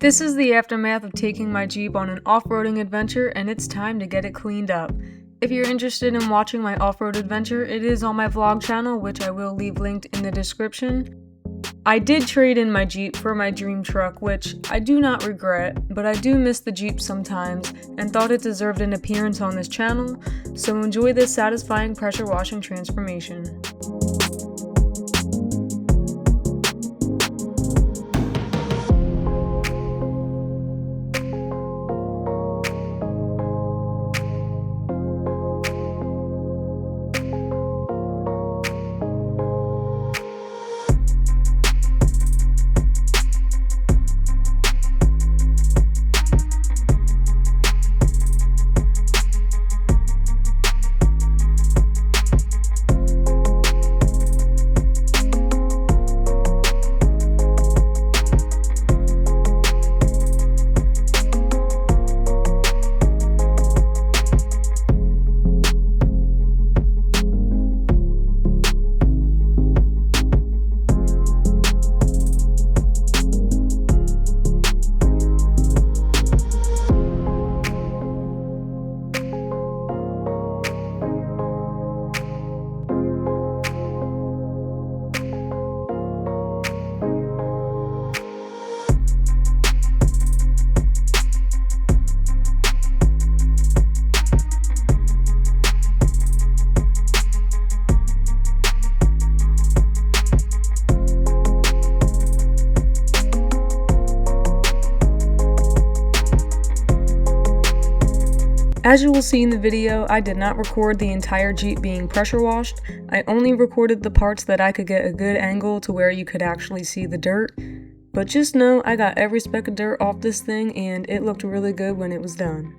This is the aftermath of taking my Jeep on an off-roading adventure, and it's time to get it cleaned up. If you're interested in watching my off-road adventure, it is on my vlog channel, which I will leave linked in the description. I did trade in my Jeep for my dream truck, which I do not regret, but I do miss the Jeep sometimes and thought it deserved an appearance on this channel, so enjoy this satisfying pressure washing transformation. As you will see in the video, I did not record the entire Jeep being pressure washed. I only recorded the parts that I could get a good angle to where you could actually see the dirt. But just know I got every speck of dirt off this thing and it looked really good when it was done.